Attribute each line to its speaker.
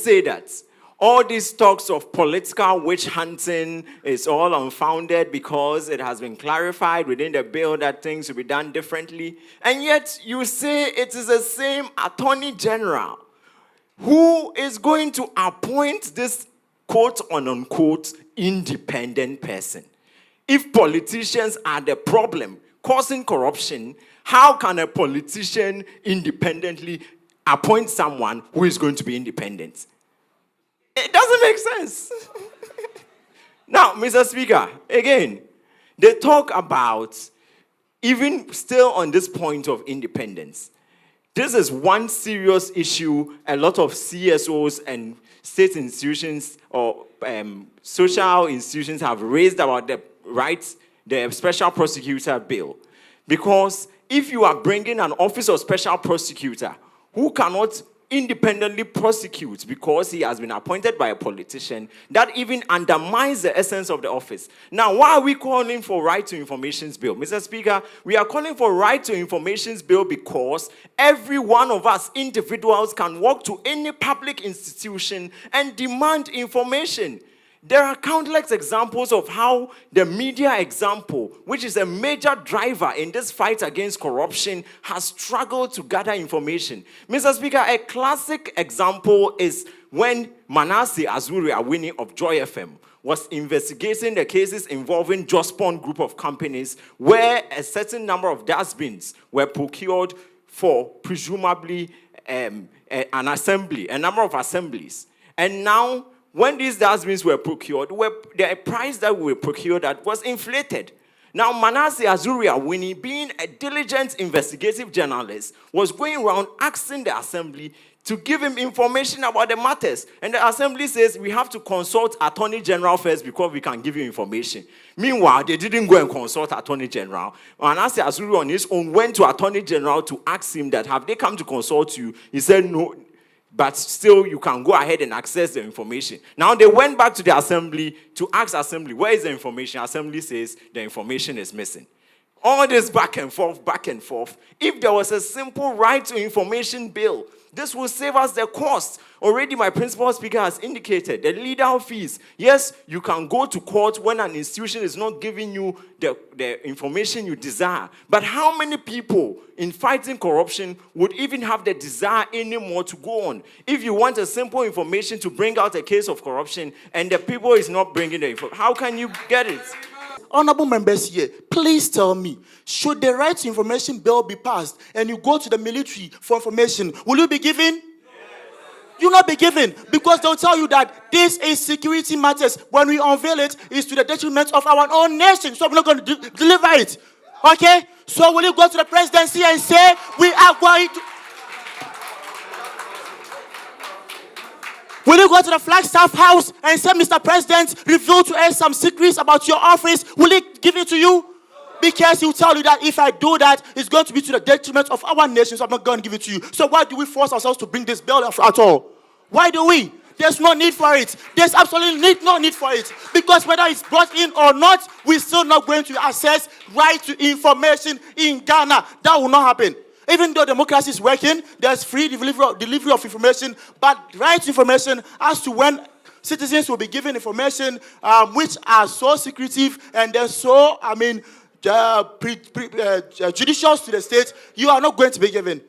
Speaker 1: say that all these talks of political witch hunting is all unfounded because it has been clarified within the bill that things will be done differently. And yet you say it is the same Attorney General who is going to appoint this quote-unquote independent person. If politicians are the problem causing corruption, how can a politician independently appoint someone who is going to be independent? It doesn't make sense. Now, Mr. Speaker, again, they talk about, even still on this point of independence, this is one serious issue a lot of CSOs and state institutions or social institutions have raised about the rights, the special prosecutor bill. Because if you are bringing an office of special prosecutor who cannot independently prosecute because he has been appointed by a politician, that even undermines the essence of the office. Now, why are we calling for right to information bill? Mr. Speaker, we are calling for right to information bill because every one of us individuals can walk to any public institution and demand information. There are countless examples of how the media example, which is a major driver in this fight against corruption, has struggled to gather information. Mr. Speaker, a classic example is when Manasseh Azuri-Awini of Joy FM was investigating the cases involving Jospon group of companies where a certain number of dustbins were procured for presumably an assembly, a number of assemblies. And now, when these dustbins were procured, the price that were procured at was inflated. Now, Manasseh Azuri-Awini, being a diligent investigative journalist, was going around asking the assembly to give him information about the matters. And the assembly says, we have to consult Attorney General first before we can give you information. Meanwhile, they didn't go and consult Attorney General. Manasseh Azuri on his own went to Attorney General to ask him that, have they come to consult you? He said, no. But still, you can go ahead and access the information. Now, they went back to the assembly to ask assembly, where is the information? Assembly says the information is missing. All this back and forth, back and forth. If there was a simple right to information bill, this will save us the cost. Already my principal speaker has indicated the legal fees. Yes, you can go to court when an institution is not giving you the information you desire. But how many people in fighting corruption would even have the desire anymore to go on? If you want a simple information to bring out a case of corruption and the people is not bringing the information, how can you get it?
Speaker 2: Honorable members here, please tell me, should the right to information bill be passed and you go to the military for information, will you be given? Yes. You'll not be given because they'll tell you that this is security matters. When we unveil it, it's to the detriment of our own nation, so we're not going to deliver it. Okay? So will you go to the presidency and say, we are going to... Will you go to the Flagstaff House and say, Mr. President, reveal to us some secrets about your office? Will he give it to you? Because he'll tell you that if I do that, it's going to be to the detriment of our nation, so I'm not going to give it to you. So why do we force ourselves to bring this bill at all? Why do we? There's no need for it. There's absolutely no need for it. Because whether it's brought in or not, we're still not going to access right to information in Ghana. That will not happen. Even though democracy is working, there's free delivery of information, but right to information as to when citizens will be given information which are so secretive and they're so, judicious to the state, you are not going to be given.